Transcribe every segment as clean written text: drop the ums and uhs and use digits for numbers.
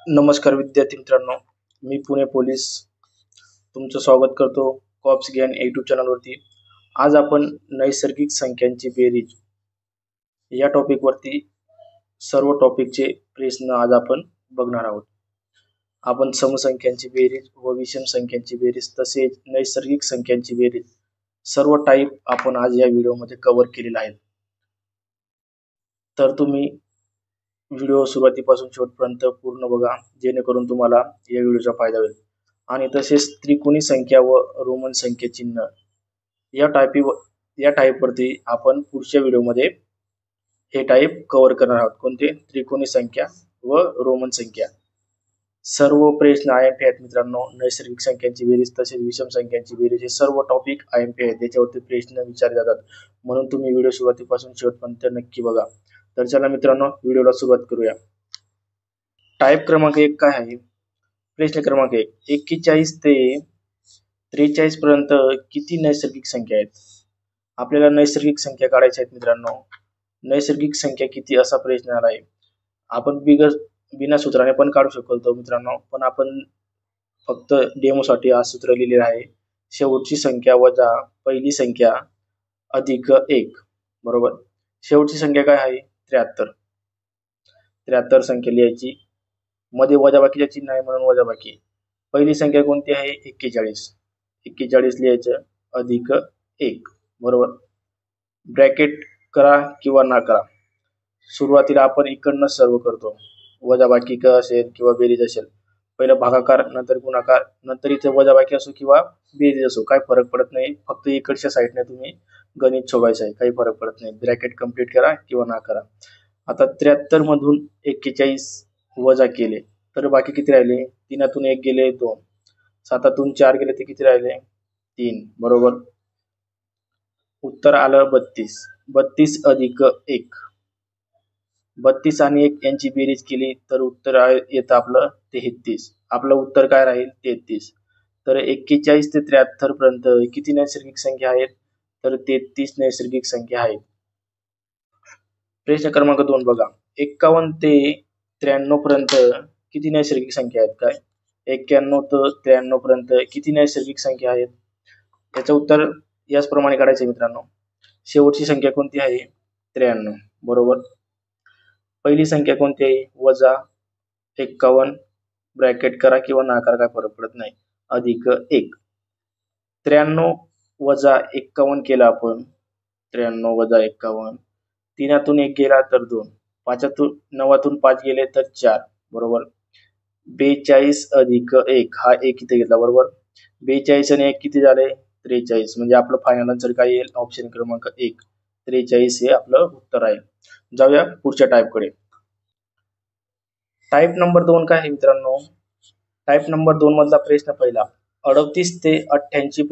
नमस्कार विद्यार्थी मित्रांनो, मी पुणे पोलीस तुमचं स्वागत करतो कॉप्स ज्ञान यूट्यूब चॅनलवरती। आज आपण नैसर्गिक संख्यांची बेरीज या टॉपिकवरती सर्व टॉपिकचे प्रश्न आज आपण बघणार आहोत। आपण समसंख्यांची बेरीज व विषम संख्यांची बेरीज तसेच नैसर्गिक संख्यांची बेरीज सर्व टाईप आपण आज या व्हिडिओमध्ये कव्हर केलेला आहे। तर तुम्ही व्हिडिओ सुरुवातीपासून शेवटपर्यंत पूर्ण बघा, जेणेकरून तुम्हाला या व्हिडिओचा फायदा होईल। आणि तसेच त्रिकोणी संख्या व रोमन संख्या चिन्ह या टाईपवरती आपण पुढच्या व्हिडिओमध्ये हे टाईप कव्हर करणार आहोत। कोणते? त्रिकोणी संख्या व रोमन संख्या। सर्व प्रश्न IMP आहेत मित्रांनो। नैसर्गिक संख्यांची बेरीज तसेच विषम संख्यांची बेरीज हे सर्व टॉपिक IMP आहेत, त्याच्यावरती प्रश्न विचारले जातात। म्हणून तुम्ही व्हिडिओ सुरुवातीपासून शेवटपर्यंत नक्की बघा। तर चला मित्रांनो, व्हिडिओला सुरुवात करूया। टाईप क्रमांक 1 काय आहे? प्रश्न क्रमांक 1, 41 ते 43 पर्यंत किती नैसर्गिक संख्या आहेत? आपल्याला नैसर्गिक संख्या काढायच्या आहेत मित्रांनो। नैसर्गिक संख्या किती असा प्रश्न आला आहे। आपण बिना सूत्राने पण काढू शकतो मित्रांनो, पण आपण फक्त डेमोसाठी हा सूत्र लिहिलेला आहे। शेवटची संख्या वजा पहिली संख्या अधिक 1, बरोबर। शेवटची संख्या काय आहे? 73। 73 संख्या लिहायची, मध्ये वजाबाकीचे चिन्ह आहे म्हणून वजाबाकी। पहिली संख्या कोणती आहे? 41। 41 लिहायचं अधिक 1, बरोबर। ब्रॅकेट करा किंवा ना करा, सुरुवातीला आपण इकडनं सर्व करतो। वजाबाकी का असेल किंवा बेरीज असेल, पहिला भागाकार नंतर गुणाकार नंतर इथे वजाबाकी असो किंवा बेरीज असो, काही फरक पडत नाही। फक्त इकडच्या साईडने तुम्ही गणित सोडवायचं आहे, काही फरक पडत नाही। ब्रॅकेट कंप्लीट करा किंवा ना करा। आता 73 मधून 41 वजा केले तर बाकी किती राहिले? 3तून 1 गेले 2, 7तून 4 गेले तर किती राहिले? 3, बरोबर। उत्तर आलं 32। 32 अधिक 1, 32 आणि 1 यांची बेरीज केली तर उत्तर येतं आपलं 33। आपलं उत्तर काय राहील? 33। तर 41 ते 73 पर्यंत किती नैसर्गिक संख्या आहेत? तर 33 नैसर्गिक संख्या आहेत। प्रश्न क्रमांक 2 बघा, 51 ते 93 पर्यंत किती नैसर्गिक संख्या आहेत? काय? 91 ते 93 पर्यंत किती नैसर्गिक संख्या आहेत? याचं उत्तर याचप्रमाणे काढायचं मित्रांनो। शेवटची संख्या कोणती आहे? 93, बरोबर। पहिली संख्या कोणती आहे? वजा 51, ब्रॅकेट करा किंवा ना करा, काय फरक पडत नाही, अधिक 1। 93 वजा 51 केला आपण, 93 वजा 51, 3तून 1 गेला तर 2, 9तून 5 गेले तर 4, बरोबर। 42 अधिक 1, हा 1 इथे घेतला, बरोबर। 42 आणि 1 किती झाले? 43, म्हणजे आपलं फायनल आन्सर काय येईल? ऑप्शन क्रमांक 1, 43 हे आपलं उत्तर आहे। जाऊया पुढच्या टाईप कडे। टाईप नंबर 2 काय आहे मित्रांनो? टाईप नंबर 2 मधला प्रश्न पहिला, 38 ते 88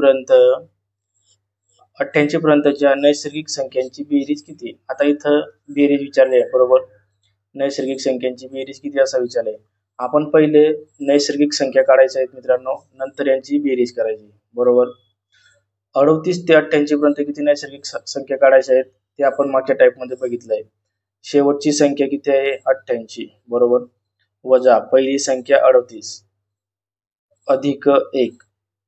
पर्यंतच्या नैसर्गिक संख्यांची बेरीज किती? आता इथं बेरीज विचारले आहे, बरोबर। नैसर्गिक संख्यांची बेरीज किती असा विचारले। आपण पहिले नैसर्गिक संख्या काढायच्या आहेत मित्रांनो, नंतर यांची बेरीज करायची, बरोबर। 38 ते 88 पर्यंत किती नैसर्गिक संख्या काढायच्या आहेत ते आपण मागच्या टाईप मध्ये बघितलंय। शेवटची संख्या किती आहे? 88, बरोबर। वजा पहिली संख्या 38 अधिक 1,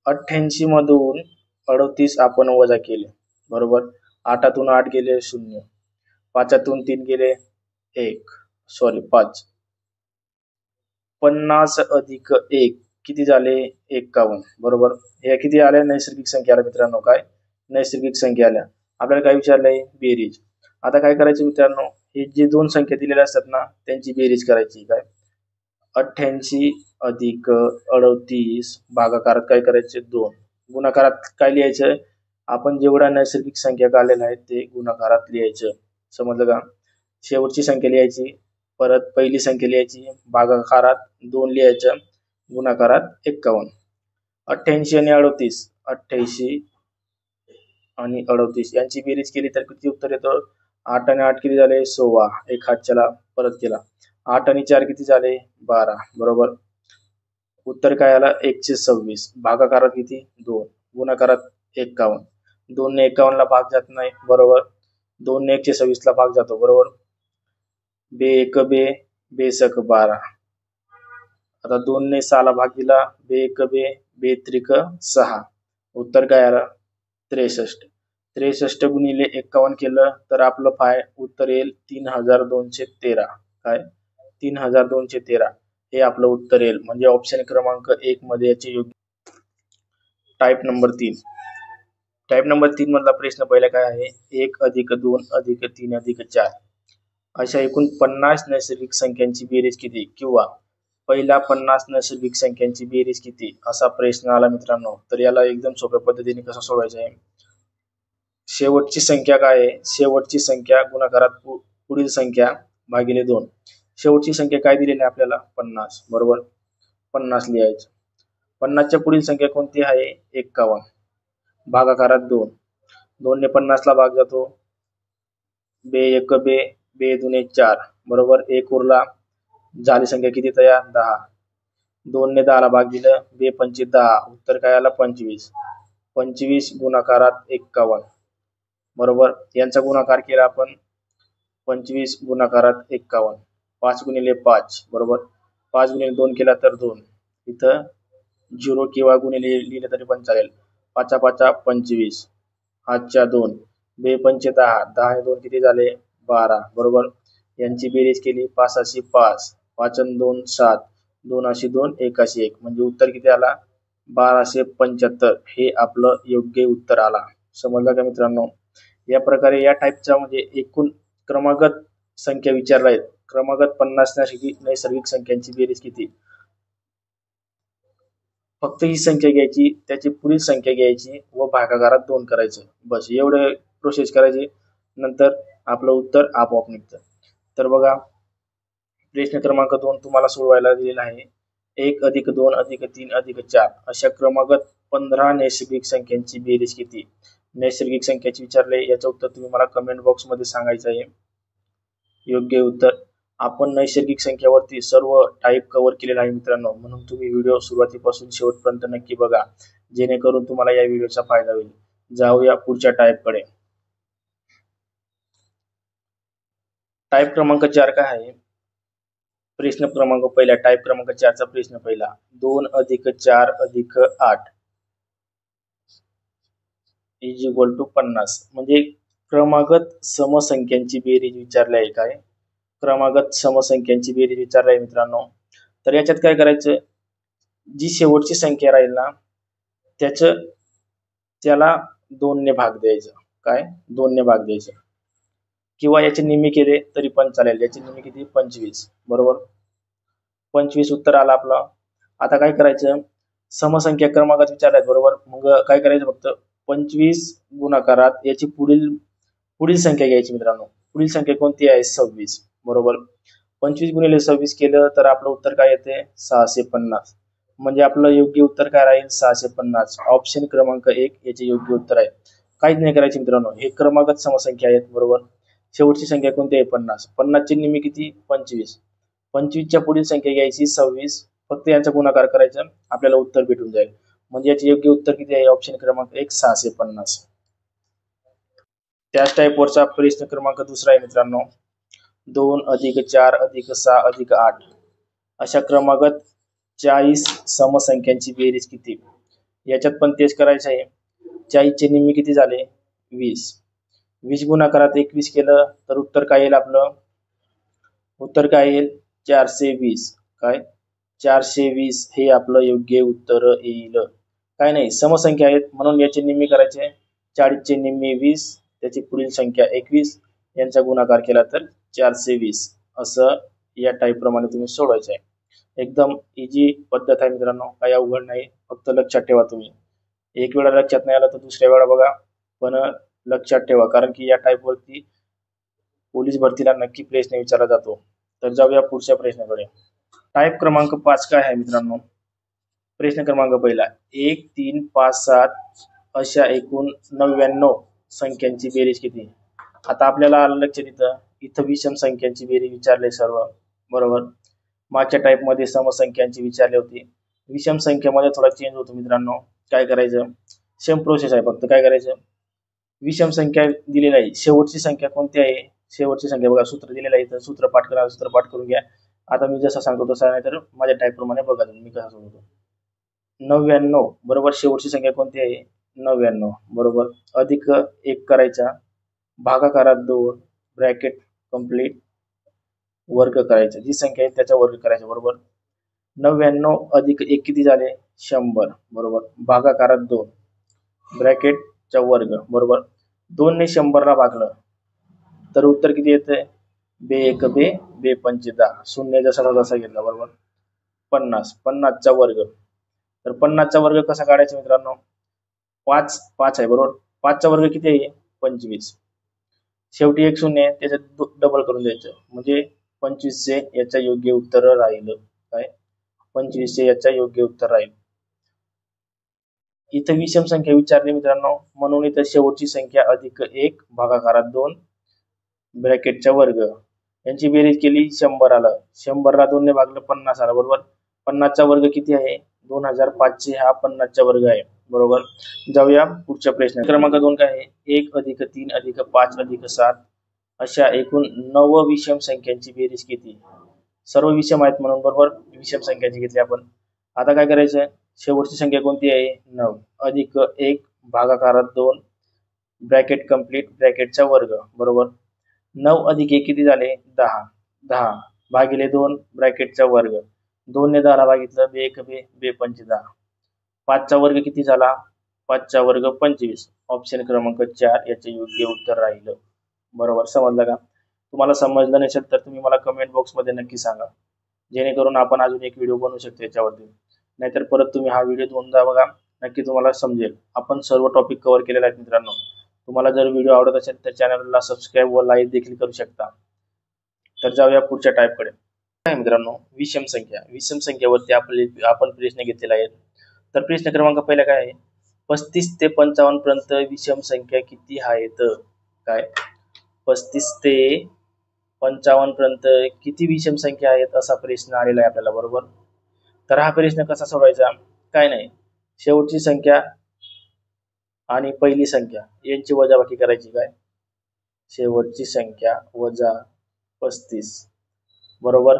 88 मधून 38 आपण वजा केले, बरोबर। 8तून 8 गेले 0, 5तून 3 गेले 5। 50 अधिक 1 किती झाले? 51, बरोबर। हे किती आल्या? नैसर्गिक संख्या आल्या मित्रांनो। काय? नैसर्गिक संख्या आल्या। आपल्याला काय विचारलंय? बेरीज। आता काय करायचं मित्रांनो, हे जे दोन संख्या दिलेल्या असतात ना, त्यांची बेरीज करायची। काय? 88 अधिक 38 भागाकारात काय करायचे? 2, गुणाकारात काय लिहायचं? आपण जेवढ्या नैसर्गिक संख्या काढलेल्या आहेत ते गुणाकारात लिहायचं, समजलं का? शेवटची संख्या लिहायची, परत पहिली संख्या लिहायची, भागाकारात 2 लिहायचं, गुणाकारात 51। 88 आणि 38, 88 आणि 38 यांची बेरीज केली तर किती उत्तर येतं? 8 आणि 8 किती झाले? 16, एक हात चला परत केला, 8 आणि 4 किती झाले? 12, बरोबर। उत्तर काय आला? 126। भागाकारात किती? 2, गुणाकारात 51। 2 ने 51 ला भाग जात नाही, बरोबर। 2 ने 126 ला भाग जातो, बरोबर। बे 1 बे, बेसक 12, आता 2 ने 6 ला भाग दिला, बे एक बे, बे त्रिक 6. उत्तर काय आलं? 63. 63 गुणिले 51 केलं तर आपलं उत्तर येईल 3213. काय? 3213 हे आपलं उत्तर येईल. म्हणजे ऑप्शन क्रमांक 1 मध्ये याचे योग्य. Type number 3. टाइप नंबर 3 मधला प्रश्न पहिला काय आहे? 1 अधिक 2 अधिक 3 अधिक 4 अशा एकूण 50 नैसर्गिक संख्यांची बेरीज किती? किंवा पहिल्या 50 नैसर्गिक संख्यांची बेरीज किती? असा प्रश्न आला मित्रांनो. तर याला एकदम सोप्या पद्धतीने कसं सोडवायचं आहे? शेवटची संख्या काय आहे? शेवटची संख्या गुणाकारात पुढील संख्या भागिले 2. शेवटची संख्या काय दिलेली आहे आपल्याला? 50. बरोबर, 50 लिहायचं. 50 च्या पुढील संख्या कोणती आहे? 51. भागाकारात 2. 2 ने 50 ला भाग जातो, बे एक बे, बे दुने 4. बरोबर, 1 उरला, झाली संख्या किती तयार? 10. 2 ने 10 ला भाग दिलं, बे 5 10. उत्तर काय आलं? 25. 25 गुणाकारात 51. बरोबर, यांचा गुणाकार केला आपण. 25 गुणाकारात 51. 5 गुणिले 5. बरोबर, 5 गुणिले 2 केला तर 2. इथं 0 किंवा गुणिले लिहिले तरी पण चालेल. 5 5 25. 5 2. बे 5 10. 10 ने 2 किती झाले? 12. बरोबर, यांची बेरीज केली. 5 अशी 5. 5 आणि 2 7. 2 अशी 2, 1 अशी 1. म्हणजे उत्तर किती आला? 1275 हे आपलं योग्य उत्तर आला. समजलं का मित्रांनो? या प्रकारे या टाइपच्या म्हणजे एकूण क्रमागत संख्या विचारल्या आहेत. क्रमागत 50 नैसर्गिक संख्यांची बेरीज किती? फक्त ही संख्या घ्यायची, त्याची पुढील संख्या घ्यायची व भागाकारात 2 करायचं. बस एवढे प्रोसेस करायची. नंतर आपलं उत्तर आपोआप निघतं. तर बघा, प्रश्न क्रमांक 2 तुम्हाला सोडवायला दिलेला आहे. 1 अधिक 2 अधिक 3 अधिक 4 अशा क्रमागत 15 नैसर्गिक संख्यांची बेरीज किती? नैसर्गिक संख्याची विचारले. याचं उत्तर तुम्ही मला कमेंट बॉक्स मध्ये सांगायचं आहे. योग्य उत्तर. आपण नैसर्गिक संख्यावरती सर्व टाइप कव्हर केलेला आहे मित्रांनो, म्हणून तुम्ही व्हिडिओ सुरुवातीपासून शेवटपर्यंत नक्की बघा, जेणेकरून तुम्हाला या व्हिडिओचा फायदा होईल. जाऊया पुढच्या टाइप कडे. टाइप क्रमांक 4 काय आहे? प्रश्न क्रमांक पहिला, टाइप क्रमांक 4 चा प्रश्न पहिला. 2 अधिक 4 अधिक 8 इज इक्वल टू 50. म्हणजे क्रमागत समसंख्यांची बेरीज विचारली आहे. काय? क्रमागत समसंख्यांची बेरीज विचारली आहे मित्रांनो. तर याच्यात काय करायचं? जी शेवटची संख्या राहील ना, त्याला 2 ने भाग द्यायचं. काय? 2 ने भाग द्यायचं. किंवा याचे निम्मे केले तरी पण चालेल. याचे निम्मे किती? 25. बरोबर, 25 उत्तर आला आपलं. आता काय करायचं? समसंख्या क्रमागत विचारल्यात. बरोबर, मग काय करायचं? फक्त 25 गुणाकारात याची पुढील संख्या घ्यायची मित्रांनो. पुढील संख्या कोणती आहे? 26. बरोबर, 25 गुणिले 26 केलं तर आपलं उत्तर काय येते? 650. म्हणजे आपलं योग्य उत्तर काय राहील? 650. ऑप्शन क्रमांक 1 याचे योग्य उत्तर आहे. काहीच नाही करायचे मित्रांनो, हे क्रमागत समसंख्या आहेत. बरोबर, शेवटची संख्या कोणती आहे? 50. 50 चे निम्मे किती? 25. 25 च्या पुढील संख्या घ्यायची 26. फक्त यांचा गुणाकार करायचा, आपल्याला उत्तर भेटून जाईल. म्हणजे याचे योग्य उत्तर किती आहे? ऑप्शन क्रमांक 1 650. त्याच टाइप वरचा प्रश्न क्रमांक दुसरा आहे मित्रांनो. 2 अधिक 4 अधिक 6 अधिक 8 अशा क्रमागत 40 समसंख्यांची बेरीज किती? याच्यात पण तेच करायचं आहे. 40 चे निम्मे किती झाले? 20. 20 गुणाकारात 21 केलं तर उत्तर काय येईल आपलं? उत्तर काय येईल? 420. काय? 420 हे आपलं योग्य उत्तर येईल. काय नाही, समसंख्या आहेत म्हणून याचे निम्मे करायचे. 40 चे निम्मे 20, त्याची पुढील संख्या 21, यांचा गुणाकार केला तर 420. असं या टाइप प्रमाणे तुम्ही सोडवायचं आहे. एकदम इजी पद्धत आहे मित्रांनो, काही अवघड नाही. फक्त लक्षात ठेवा. तुम्ही एक वेळा लक्षात नाही आलं तर दुसऱ्या वेळा बघा, पण लक्षात ठेवा, कारण की या टाइप वरती पोलीस भरतीला नक्की प्रश्न विचारला जातो. तर जाऊया पुढच्या प्रश्नाकडे. टाइप क्रमांक 5 काय आहे मित्रांनो? प्रश्न क्रमांक पहिला. 1 3 5 7 अशा एकूण 99 संख्यांची बेरीज किती? आता आपल्याला आलं लक्षात इथं विषम संख्यांची बेरीज विचारले सर्व. बरोबर, मागच्या टाइप मध्ये समसंख्यांची विचारली होती. विषम संख्येमध्ये थोडा चेंज होतो मित्रांनो. काय करायचं? सेम प्रोसेस आहे, फक्त काय करायचं? विषम संख्या दिलेली आहे, शेवटची संख्या कोणती आहे? शेवटची संख्या बघा, सूत्र दिलेलं आहे इथं. सूत्र पाठ करा, सूत्र पाठ करून घ्या. आता मी जसं सांगतो तसं नाही तर माझ्या टाईप प्रमाणे बघा मी कसं सोडवतो. 99 बरोबर शेवटची संख्या कोणती आहे? 99 बरोबर अधिक 1 करायचा, भागाकारात 2 ब्रॅकेट कंप्लीट वर्ग करायचा, जी संख्या आहे त्याचा वर्ग करायचा बरोबर. 99 अधिक 1 किती झाले? 100 बरोबर भागाकारात 2 ब्रॅकेटचा वर्ग बरोबर. 2 ने 100 ला भागलं तर उत्तर किती येते? बे एक बे, बे पंचे 10, शून्य जसा तसा घेतला बरोबर. 50, 50 चा वर्ग. तर 50 चा वर्ग कसा काढायचा मित्रांनो? 5 5 आहे बरोबर. 5 चा वर्ग किती आहे? 25. शेवटी एक शून्य आहे त्याच्यात डबल करून द्यायचं म्हणजे 25 चे याच्या योग्य उत्तर राहील काय? 25 चे याच्या योग्य उत्तर राहील. इथं विषम संख्या विचारली मित्रांनो, म्हणून इथं शेवटची संख्या अधिक 1 भागाकारात 2 ब्रॅकेटचा वर्ग यांची बेरीज केली 100 आलं. 100 ला 2 ने भागलं 50 आलं बरोबर. 50 चा वर्ग किती आहे? 2500 हा 50 चा वर्ग आहे बरोबर. जाऊया पुढच्या प्रश्न. क्रमांक 2 काय आहे? 1 अधिक 3 अधिक 5 अधिक 7 अशा एकूण 9 विषम संख्यांची बेरीज किती? सर्व विषम आहेत म्हणून बरोबर विषम संख्यांची घेतली आपण. आता काय करायचं? शेवटची संख्या कोणती आहे? 9 अधिक 1 भागाकारात 2 ब्रॅकेट कंप्लीट ब्रॅकेटचा वर्ग बरोबर. 9 अधिक 1 किती झाले? 10. 10 भागिले 2 ब्रॅकेटचा वर्ग. 2 ने 10 ला भागितलं बे एक बे, बे पंचे 10. 5 चा वर्ग किती झाला? 5 चा वर्ग 25. ऑप्शन क्रमांक 4 याचे योग्य उत्तर राहिलं बरोबर. समजलं का? तुम्हाला समजलं नसेल तर तुम्ही मला कमेंट बॉक्स मध्ये नक्की सांगा, जेणेकरून आपण अजून एक व्हिडिओ बनवू शकतो याच्यावरती. नाहीतर परत तुम्ही हा व्हिडिओ दोनदा बघा, नक्की तुम्हाला समजेल. आपण सर्व टॉपिक कव्हर केलेले आहेत मित्रांनो. तुम्हाला जर व्हिडिओ आवडत असेल तर चॅनलला सबस्क्राईब व लाईक देखील करू शकता. तर जाऊया पुढच्या टाईपकडे. काय मित्रांनो? विषम संख्या. विषम संख्येवरती आपण प्रश्न घेतलेला आहे. तर प्रश्न क्रमांक पहिला काय आहे? 35 ते 55 पर्यंत विषम संख्या किती आहेत? काय 35 ते 55 पर्यंत किती विषम संख्या आहेत असा प्रश्न आलेला आहे आपल्याला बरोबर. तर हा प्रश्न कसा सोडवायचा? काय नाही, शेवटची संख्या आणि पहिली संख्या यांची वजाबाकी करायची. काय शेवटची संख्या वजा 35 बरोबर.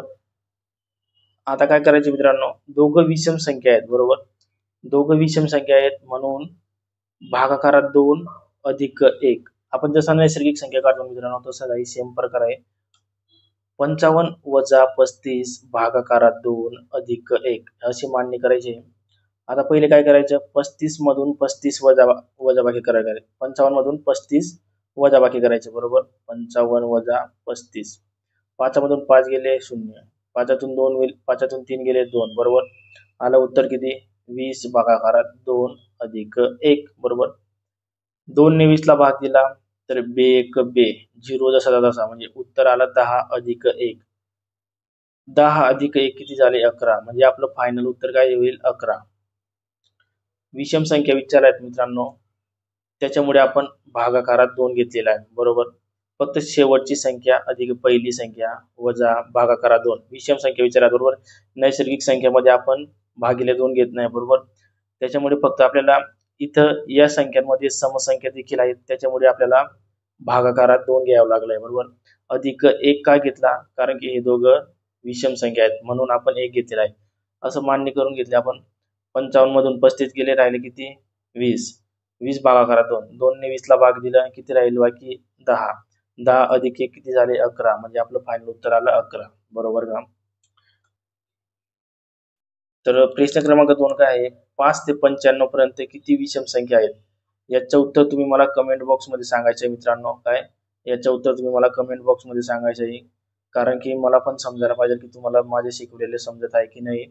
आता काय करायचे मित्रांनो? दोघं विषम संख्या आहेत बरोबर. दोघं विषम संख्या आहेत म्हणून भागाकारात 2 अधिक 1. आपण जसा नैसर्गिक संख्या काढतो मित्रांनो तसा काही सेम प्रकार आहे. 55 वजा 35 भागाकारात 2 अधिक 1 अशी मांडणी करायची. आता पहिले काय करायचं? 35 मधून 35 वजाबाकी करायची. 55 मधून 35 वजाबाकी करायचे बरोबर. 55 वजा 35. 5 मधून 5 गेले 0. 5तून 2 होईल, 5तून 3 गेले 2 बरोबर. आलं उत्तर किती? 20 भागाकारात 2 अधिक 1 बरोबर. 2 ने 20 ला भाग दिला तर बे एक बे, 0 जसा तसा म्हणजे उत्तर आलं 10 अधिक 1. 10 अधिक 1 किती झाले? 11. म्हणजे आपलं फायनल उत्तर काय होईल? 11. विषम संख्या विचारल्यात मित्रांनो, त्याच्यामुळे आपण भागाकारात 2 घेतलेला आहे बरोबर. फक्त शेवटची संख्या अधिक पहिली संख्या वजा भागाकारात 2 विषम संख्या विचारल्यात बरोबर. नैसर्गिक संख्येमध्ये आपण भागिले 2 घेत नाही बरोबर. त्याच्यामुळे फक्त आपल्याला इथं या संख्यांमध्ये समसंख्या देखील आहेत, त्याच्यामुळे आपल्याला भागाकारात 2 घ्यावं लागलंय बरोबर. अधिक 1 का घेतला? कारण की हे दोघं विषम संख्या आहेत म्हणून आपण 1 घेतलेला आहे असं मान्य करून घेतले आपण. 55 मधून 35 गेले, राहिले किती? 20. 20 भागाकारात 2. 2 ने 20 ला भाग दिला किती राहील बाकी? 10. 10 अधिक 1 किती झाले? 11. म्हणजे आपलं फायनल उत्तर आलं 11 बरोबर का? तर प्रश्न क्रमांक 2 काय आहे? 5 ते 95 पर्यंत किती विषम संख्या आहेत? याचं उत्तर तुम्ही मला कमेंट बॉक्स मध्ये सांगायचं आहे मित्रांनो. काय याचं उत्तर तुम्ही मला कमेंट बॉक्स मध्ये सांगायचं आहे, कारण की मला पण समजायला पाहिजे की तुम्हाला माझे शिकवलेले समजत आहे की नाही.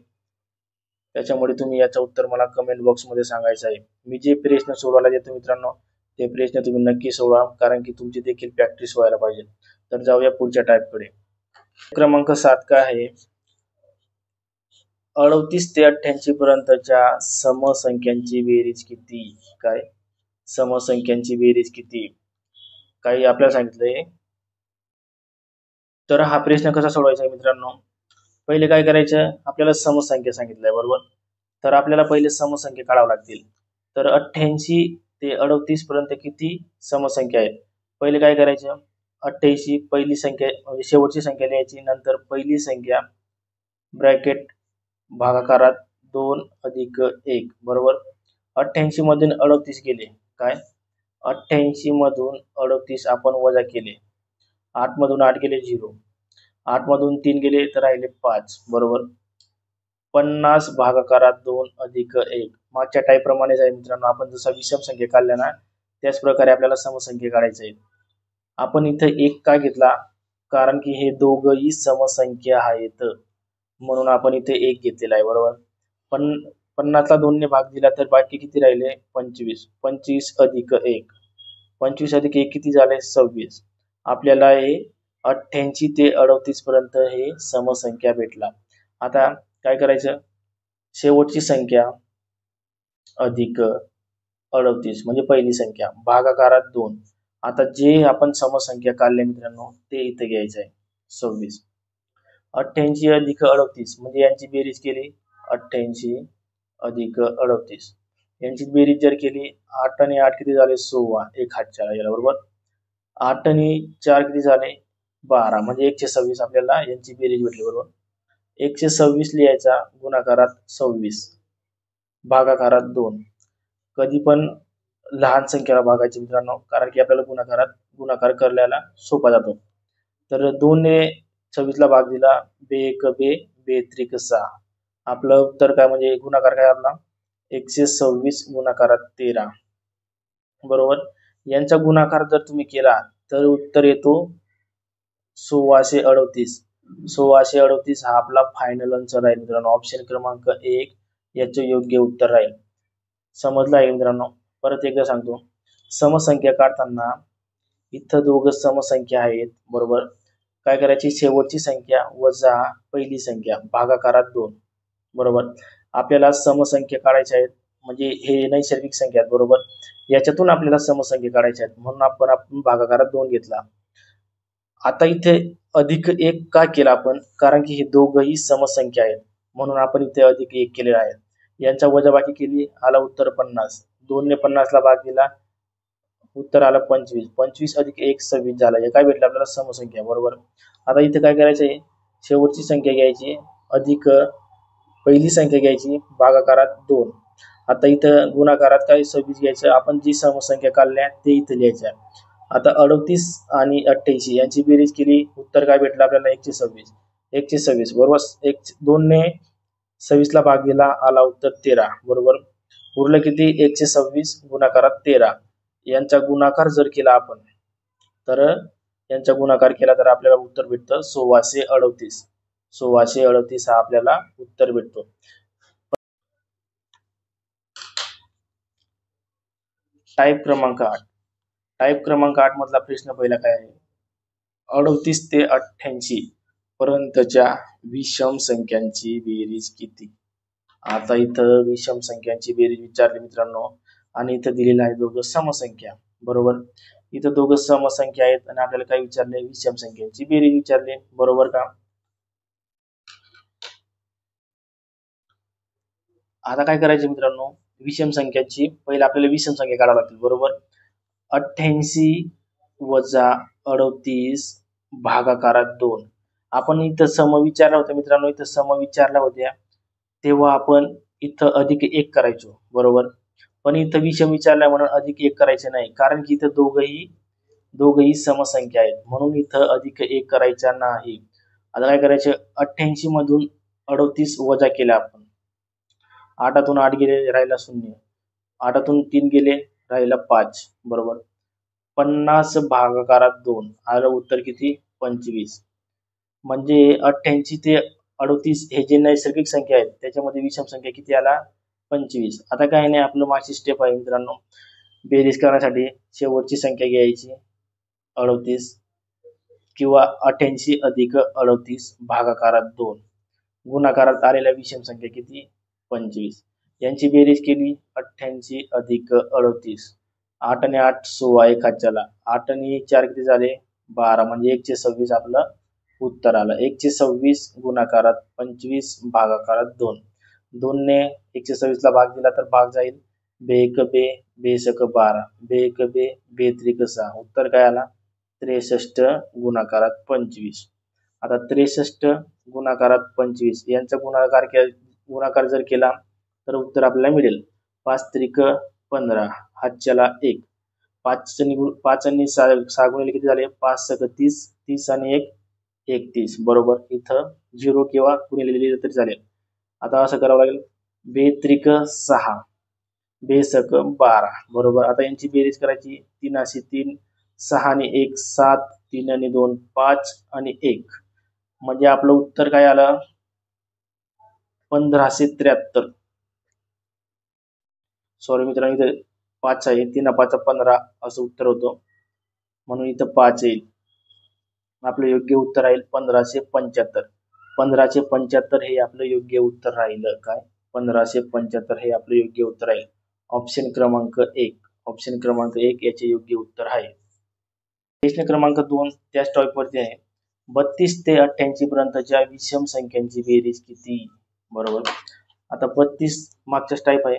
त्याच्यामुळे तुम्ही याचं उत्तर मला कमेंट बॉक्स मध्ये सांगायचं आहे. मी जे प्रश्न सोडवायला देतो मित्रांनो ते प्रश्न तुम्ही नक्की सोडवा, कारण की तुमची देखील प्रॅक्टिस व्हायला पाहिजे. तर जाऊया पुढच्या टाईपकडे. क्रमांक 7 काय आहे? 38 ते 88 पर्यंतच्या समसंख्यांची बेरीज किती? काय समसंख्यांची बेरीज किती? काही आपल्याला सांगितलंय. तर हा प्रश्न कसा सोडवायचा आहे मित्रांनो? पहिले काय करायचं? आपल्याला समसंख्या सांगितलंय बरोबर. तर आपल्याला पहिले समसंख्या काढावं लागतील. तर 88 ते 38 पर्यंत किती समसंख्या आहेत? पहिले काय करायचं? 88 पहिली संख्या म्हणजे शेवटची संख्या लिहायची, नंतर पहिली संख्या ब्रॅकेट भागाकारात 2 अधिक 1 बरोबर. 88 मधून 38 गेले, काय 88 मधून 38 आपण वजा केले, 8 मधून 8 गेले 0, 8 मधून 3 गेले तर राहिले 5 बरोबर. 50 भागाकारात 2 अधिक 1 मागच्या टाईप प्रमाणेच आहे मित्रांनो. आपण जसा विषम संख्या काढल्या ना त्याच प्रकारे आपल्याला समसंख्या काढायचे आहेत. आपण इथे 1 का घेतला, कारण की हे दोघही समसंख्या आहेत म्हणून आपण इथे 1 घेतलेला आहे बरोबर. पण 50 ला 2 ने भाग दिला तर बाकी किती राहिले 25. 25 अधिक 1, 25 अधिक 1 किती झाले 26. आपल्याला हे 88 ते 38 पर्यंत हे समसंख्या भेटला. आता काय करायचं, शेवटची संख्या अधिक 38 म्हणजे पहिली संख्या भागाकारात 2. आता जे आपण समसंख्या काढल्या मित्रांनो ते इथे घ्यायचं आहे 26. 88 अधिक 38 म्हणजे यांची बेरीज केली 88 अधिक 38, यांची बेरीज जर केली 8 आणि 8 किती झाले 16, एक हातच्या याला बरोबर. 8 आणि 4 किती झाले 12 म्हणजे 126 आपल्याला यांची बेरीज भेटली बरोबर. 126 लिहायचा गुणाकारात 26 भागाकारात 2. कधी पण लहान संख्येला भागायची मित्रांनो, कारण की आपल्याला गुणाकार करायला सोपा जातो. तर 2 ने 26 ला भाग दिला, बे 3 6. आपलं उत्तर काय म्हणजे गुणाकार काय आपला 126 गुणाकारात 13 बरोबर. यांचा गुणाकार जर तुम्ही केला तर उत्तर येतो 1638. 1638 हा आपला फायनल आन्सर आहे मित्रांनो. ऑप्शन क्रमांक 1 याचे योग्य उत्तर राहील. समजलं आहे मित्रांनो. परत एकदा सांगतो, समसंख्या काढताना इथं दोघं समसंख्या आहेत बरोबर. काय करायची, शेवटची संख्या वजा पहिली संख्या भागाकारात 2 बरोबर. आपल्याला समसंख्या काढायच्या आहेत म्हणजे हे नैसर्गिक संख्या आहेत बरोबर. याच्यातून आपल्याला समसंख्या काढायच्या आहेत म्हणून आपण भागाकारात 2 घेतला. आता इथे अधिक 1 का केला आपण, कारण की हे दोघही समसंख्या आहेत म्हणून आपण इथे अधिक 1 केलेला आहे. यांचा वजाबाकी केली, आला उत्तर 50. 2 ने 50 ला भाग दिला, उत्तर आलं 25. 25 अधिक 1 26 झाला. हे काय भेटलं आपल्याला समसंख्या बरोबर. आता इथे काय करायचंय, शेवटची संख्या घ्यायची अधिक पहिली संख्या घ्यायची भागाकारात 2. आता इथं गुणाकारात काय 26 घ्यायचं, आपण जी समसंख्या काढल्या ते इथे लिहायच्या. आता 38 आणि 88 यांची बेरीज केली, उत्तर काय भेटलं आपल्याला 126. 126 बरोबर. 2 ने 26 ला भाग दिला, आला उत्तर 13 बरोबर. उरलं किती 126 गुणाकारात 13. यांचा गुणाकार जर केला आपण तर यांचा गुणाकार केला तर आपल्याला उत्तर भेटतं 1638. 1638 हा आपल्याला उत्तर भेटतो. टाईप क्रमांक 8. टाईप क्रमांक 8 मधला प्रश्न पहिला काय आहे, 38 ते 88 पर्यंतच्या विषम संख्यांची बेरीज किती. आता इथं विषम संख्यांची बेरीज विचारली मित्रांनो आणि इथं दिलेलं आहे दोघं समसंख्या बरोबर. इथं दोघं समसंख्या आहेत आणि आपल्याला काय विचारले, विषम संख्यांची बेरीज विचारली बरोबर का. आता काय करायचे मित्रांनो, विषम संख्यांची पहिला आपल्याला विषम संख्या काढावी लागतील बरोबर. 88 वजा 38 भागाकारात 2. आपण इथं सम विचारला होता मित्रांनो, इथं सम विचारल्या होत्या तेव्हा आपण इथं अधिक 1 करायचो बरोबर. पण इथं विषम विचारल्या म्हणून अधिक 1 करायचे नाही, कारण की इथं दोघही समसंख्या आहेत म्हणून इथं अधिक 1 करायचा नाही. आता काय करायचे, 88 मधून 38 वजा केला आपण, 8 8 गेले राहिला 0, 8 3 गेले राहिला 5 बरोबर. 50 भागाकारात 2 आलं उत्तर किती 25. म्हणजे 88 ते 38 हे जे नैसर्गिक संख्या आहेत त्याच्यामध्ये विषम संख्या किती आला 25. आता काय नाही, आपलं मागची स्टेप आहे मित्रांनो, बेरीज करण्यासाठी शेवटची संख्या घ्यायची 38 किंवा 88 अधिक 38 भागाकारात 2. गुणाकारात आलेल्या विषम संख्या किती 25. यांची बेरीज केली 88 अधिक 38, 8 आणि 8 16, एक हातच्याला 8 आणि 4 किती झाले 12 म्हणजे 126 आपलं उत्तर आलं. 126 गुणाकारात 25 भागाकारात 2. 2 ने 126 ला भाग दिला तर भाग जाईल, बे 1 बे, बे 1 12, बे 1 बे, बे 3 6. उत्तर काय आला 63 गुणाकारात 25. आता 63 गुणाकारात 25 यांचा गुणाकार जर केला तर उत्तर आपल्याला मिळेल 5 त्रिक 15, हातच्याला 1, 5 आणि 6 गुणिले किती झाले 5 सक 30, 30 आणि 1 31, बरोबर. इथं 0 किंवा गुणिले लिहिलं तरी चालेल. आता असं करावं लागेल बेत्रिक 6, बेसक 12, बरोबर. आता यांची बेरीज करायची 3 अशी 3, 6 आणि 1 7, 3 आणि 2 5 आणि 1, म्हणजे आपलं उत्तर काय आलं 1573. सॉरी मित्रांनो, इथे 5 आहे, 3 5 15 असं उत्तर होतं, म्हणून इथं 5 येईल. आपलं योग्य उत्तर राहील 1575. 1575 हे आपलं योग्य उत्तर राहिलं. काय 1575 हे आपलं योग्य उत्तर आहे. ऑप्शन क्रमांक 1, ऑप्शन क्रमांक 1 याचे योग्य उत्तर आहे. प्रश्न क्रमांक 2 त्याच टॉपिक वरती आहे. 32 ते 88 पर्यंतच्या विषम संख्यांची बेरीज किती, बरोबर. आता 32 मागच्याच टाईप आहे,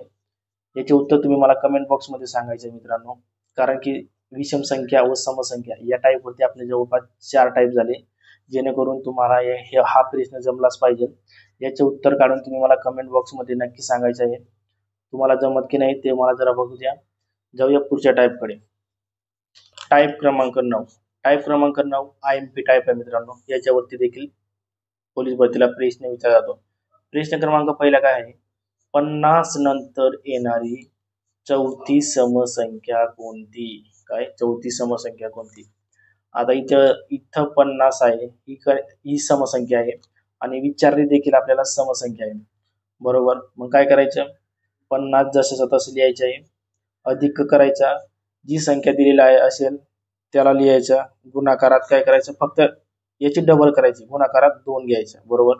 याचे उत्तर तुम्ही मला कमेंट बॉक्स मध्ये सांगायचं मित्रांनो, कारण की विषम संख्या व समसंख्या या टाईप वरती आपले जवळपास 4 टाईप झाले, जेणेकरून तुम्हाला हा प्रश्न जमलाच पाहिजे. याचे उत्तर काढून तुम्ही मला कमेंट बॉक्स मध्ये नक्की सांगायचं आहे. तुम्हाला जमत की नाही ते मला जरा बघू द्या. जाऊया पुढच्या टाईप कडे. टाईप क्रमांक 9. टाईप क्रमांक 9 IMP टाईप आहे मित्रांनो. याच्यावरती देखील पोलीस भरतीला प्रश्न विचारला जातो. प्रश्न क्रमांक पहिला काय आहे, 50 नंतर येणारी चौथी समसंख्या कोणती. काय चौथी समसंख्या कोणती. आता इथं 50 आहे, ही समसंख्या आहे आणि विचारली देखील आपल्याला समसंख्या आहे, बरोबर. मग काय करायचं 50 जसं तसं लिहायचं आहे, अधिक करायचा, जी संख्या दिलेली आहे असेल त्याला लिहायचं, गुणाकारात काय करायचं फक्त याची डबल करायची, गुणाकारात 2 घ्यायचं, बरोबर.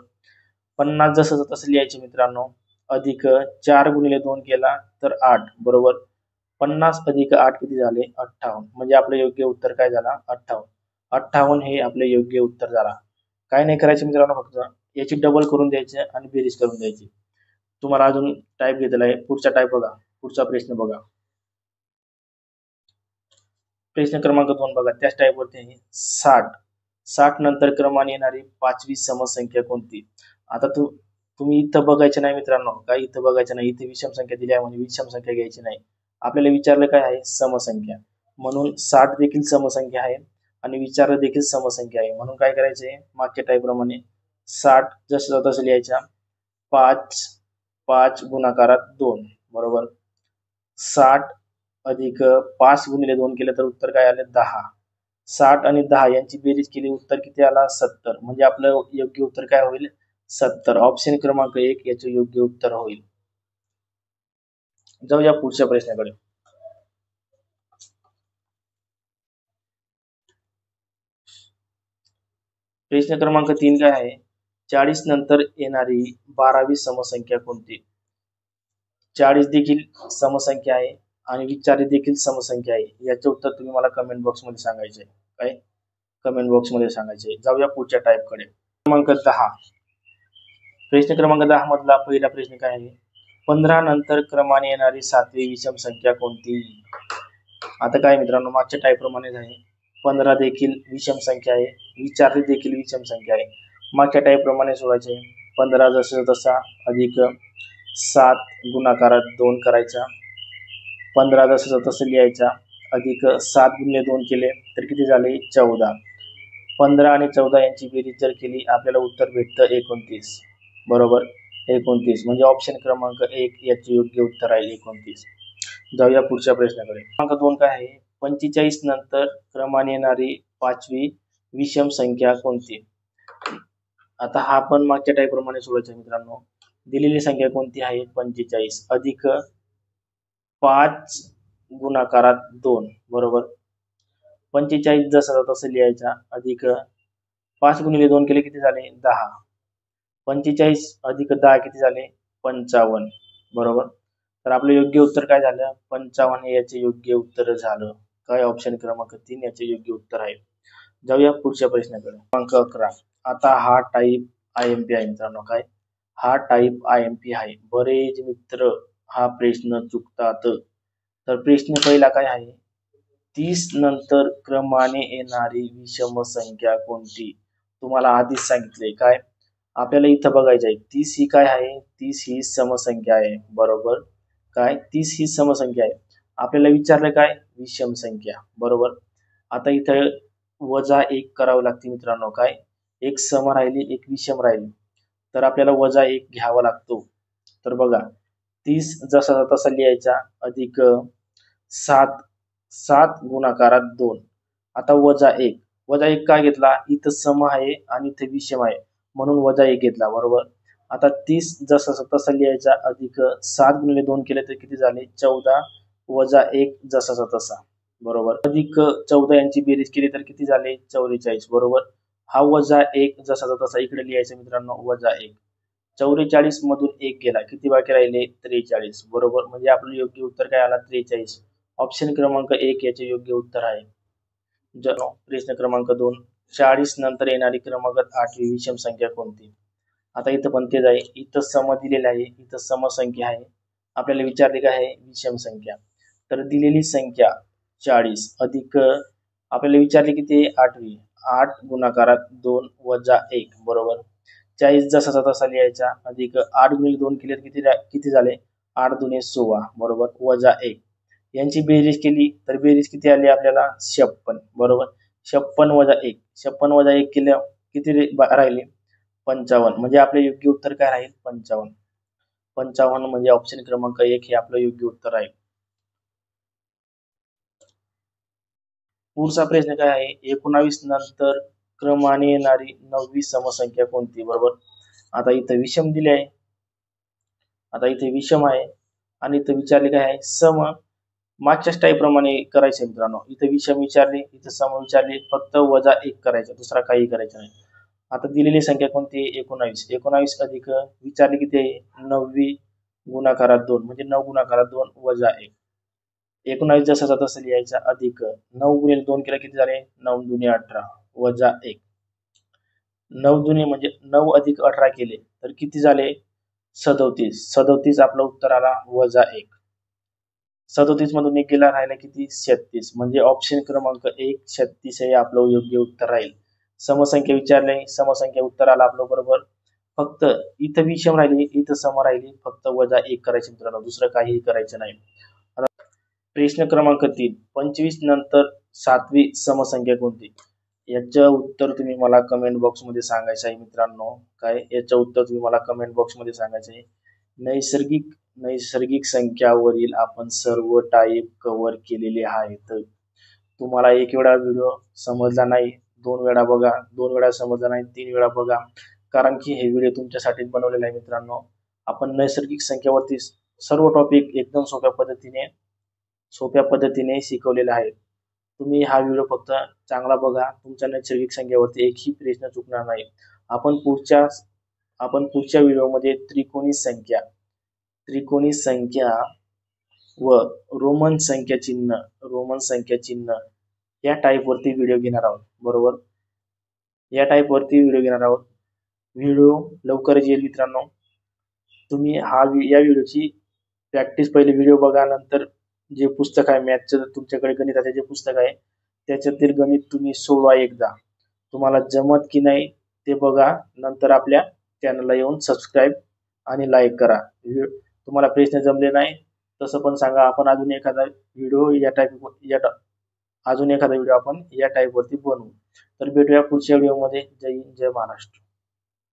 50 जसं तसं लिहायचे मित्रांनो, अधिक 4 गुणिले 2 केला तर 8, बरोबर. 50 अधिक 8 किती झाले 58, म्हणजे आपलं योग्य उत्तर काय झाला 58. 58 हे आपले योग्य उत्तर झाला. काय नाही करायचे मित्रांनो, फक्त याची डबल करून द्यायचे आणि बेरीज करून द्यायची. तुम्हाला अजून टाईप घेतलेला आहे, पुढचा टाईप बघा, पुढचा प्रश्न बघा. प्रश्न क्रमांक 2 बघा, त्याच टाईप वरती आहे 60. 60 नंतर क्रमाने येणारी 5वी समसंख्या कोणती. आता तुम्ही इथं बघायचं नाही मित्रांनो, काय इथं बघायचं नाही, इथे विषम संख्या दिली आहे म्हणजे विषम संख्या घ्यायची नाही. आपल्याला विचारलं काय आहे समसंख्या, म्हणून 60 देखील समसंख्या आहे आणि विचारलं देखील समसंख्या आहे, म्हणून काय करायचंय मागच्या टाईप प्रमाणे 60 जसं तसं लिहायच्या, 5 5 गुणाकारात 2, बरोबर. 60 अधिक 5 गुणिले 2 केलं तर उत्तर काय आले 10. 60 आणि 10 यांची बेरीज केली, उत्तर किती आला 70, म्हणजे आपलं योग्य उत्तर काय होईल 70. ऑप्शन क्रमांक 1 याचे योग्य उत्तर होईल. जाऊया पुढच्या प्रश्नाकडे. प्रश्न क्रमांक 3 काय आहे, 40 नंतर येणारी 12वी समसंख्या कोणती. 40 देखील समसंख्या आहे आणि विचारली देखील समसंख्या आहे. याचे उत्तर तुम्ही मला कमेंट बॉक्स मध्ये सांगायचे, काय कमेंट बॉक्स मध्ये सांगायचे. जाऊया पुढच्या टाईप कडे. क्रमांक 10. प्रश्न क्रमांक 10 मधला पहिला प्रश्न काय आहे, 15 नंतर क्रमाने येणारी 7वी विषम संख्या कोणती. आता काय मित्रांनो, मागच्या टाईप प्रमाणेच आहे, 15 देखील विषम संख्या आहे, विचारली देखील विषम संख्या आहे. मागच्या टाईप प्रमाणे सोडायचे, 15 जसं तसा अधिक 7 गुणाकारात 2 करायचा, 15 जसं तसं लिहायचा, अधिक 7 गुणिले 2 केले तर किती झाले 14. 15 आणि 14 यांची बेरीज जर केली आपल्याला उत्तर भेटतं 29, बरोबर. 29 म्हणजे ऑप्शन क्रमांक 1 याचे योग्य उत्तर आहे 29. जाऊया पुढच्या प्रश्नाकडे. क्रमांक 2 काय आहे, 45 नंतर क्रमाने येणारी 5वी विषम संख्या कोणती. आता हा पण मागच्या टाईप प्रमाणे सोडायचा मित्रांनो. दिलेली संख्या कोणती आहे 45 अधिक 5 गुणाकारात 2, बरोबर. 45 जसं तसं लिहायचा, अधिक 5 गुणिले 2 केले किती झाले 10. 45 अधिक 10 किती झाले 55, बरोबर. तर आपलं योग्य उत्तर काय झालं 55 हे याचे योग्य उत्तर झालं. काय ऑप्शन क्रमांक 3 याचे योग्य उत्तर आहे. जाऊया पुढच्या प्रश्नाकडे. क्रमांक 11. आता हा टाईप IMP आहे मित्रांनो. काय हा टाईप IMP आहे. बरेच मित्र हा प्रश्न चुकतात. तर प्रश्न पहिला काय आहे, 30 नंतर क्रमाने येणारी विषम संख्या कोणती. तुम्हाला आधीच सांगितले काय आपल्याला इथं बघायचं आहे 30 ही काय आहे 30 ही समसंख्या आहे बरोबर काय 30 ही समसंख्या आहे आपल्याला विचारलं काय विषम संख्या बरोबर आता इथं -1 करावं लागते मित्रांनो काय एक सम राहिली एक विषम राहिली तर आपल्याला -1 घ्यावा लागतो तर बघा 30 जसा तसा लिहायचा अधिक 7 7 गुणाकारात 2 आता -1 काय घेतला इथं सम आहे आणि इथे विषम आहे म्हणून -1 घेतला बरोबर आता 30 जसा तसा लिहायचा अधिक 7 गुणिले 2 केले तर किती झाले 14 -1 जसा तसा बरोबर अधिक 14 यांची बेरीज केली तर किती झाले 44 बरोबर हा -1 जसा तसा इकडे लिहायचा मित्रांनो -1 44 मधून 1 गेला किती बाकी राहिले 43 बरोबर म्हणजे आपलं योग्य उत्तर काय आला 43 ऑप्शन क्रमांक 1 याचे योग्य उत्तर आहे प्रश्न क्रमांक 2 40 नंतर येणारी क्रमागत 8वी विषम संख्या कोणती आता इथं पण तेच आहे इथं सम दिलेलं आहे इथं समसंख्या आहे आपल्याला विचारले काय आहे विषम संख्या तर दिलेली संख्या 40 अधिक आपल्याला विचारले किती 8वी 8 गुणाकारात 2 वजा 1 बरोबर 40 जसा तसा लिहायचा अधिक 8 गुणिले 2 केले किती किती झाले 8 दुने 16 बरोबर वजा 1 यांची बेरीज केली तर बेरीज किती आली आपल्याला 56 बरोबर 56 वजा 1 56 वजा 1 केले किती राहिले 55 म्हणजे आपले योग्य उत्तर काय राहील 55 55 म्हणजे ऑप्शन क्रमांक 1 हे आपलं योग्य उत्तर आहे पुढचा प्रश्न काय आहे 19 नंतर क्रमाने येणारी 9वी समसंख्या कोणती बरोबर आता इथं विषम दिले आहे आता इथे विषम आहे आणि इथं विचारले काय आहे सम मागच्याच टाईप प्रमाणे करायचे मित्रांनो इथं विषम विचारले इथं सम विचारले फक्त -1 करायचं दुसरा काही करायचं नाही आता दिलेली संख्या कोणती 19 19 अधिक विचारले किती आहे 9वी गुणाकारात 2 म्हणजे 9 गुणाकारात 2 वजा 1 19 जसा तसं लिहायचा अधिक 9 गुणिले 2 केला किती झाले 9 दुने 18 वजा 1 9 दुने म्हणजे 9 अधिक 18 केले तर किती झाले 37 37 आपलं उत्तर आला -1 37 मधून 1 गेला राहिला किती 36 म्हणजे ऑप्शन क्रमांक 1 36 हे आपलं योग्य उत्तर राहील समसंख्या विचारले समसंख्या उत्तर आला आपलं बरोबर फक्त इथं विषम राहिली इथं सम राहिली फक्त -1 करायचे मित्रांनो दुसरं काहीही करायचं नाही प्रश्न क्रमांक 3 25 नंतर 7वी समसंख्या कोणती याचं उत्तर तुम्ही मला कमेंट बॉक्स मध्ये सांगायचं आहे मित्रांनो काय याचं उत्तर तुम्ही मला कमेंट बॉक्स मध्ये सांगायचं आहे नैसर्गिक संख्यावरील आपण सर्व टाईप कव्हर केलेले आहेत तुम्हाला एक वेळा व्हिडिओ समजला नाही 2 वेळा बघा 2 वेळा समजला नाही 3 वेळा बघा कारण की हे व्हिडिओ तुमच्यासाठी बनवलेला आहे मित्रांनो आपण नैसर्गिक संख्यावरती सर्व टॉपिक एकदम सोप्या पद्धतीने शिकवलेला आहे तुम्ही हा व्हिडिओ फक्त चांगला बघा तुमच्या नैसर्गिक संख्यावरती एकही प्रश्न चुकणार नाही आपण पुढच्या व्हिडिओमध्ये त्रिकोणी संख्या व रोमन संख्या चिन्ह या टाईप वरती व्हिडिओ घेणार आहोत बरोबर या टाईप वरती व्हिडिओ घेणार आहोत व्हिडिओ लवकरच येईल मित्रांनो तुम्ही या व्हिडिओची प्रॅक्टिस पहिले व्हिडिओ बघा नंतर जे पुस्तक आहे मॅथचं तुमच्याकडे गणिताचे जे पुस्तक आहे त्याच्यातील गणित तुम्ही सोडवा एकदा तुम्हाला जमत की नाही ते बघा नंतर आपल्या चॅनलला येऊन सबस्क्राईब आणि लाईक करा तुम्हाला प्रश्न जमले नाही तसं पण सांगा आपण अजून एखादा व्हिडिओ आपण या टाईप वरती बनवू तर भेटूया पुढच्या व्हिडिओमध्ये जय हिंद जय महाराष्ट्र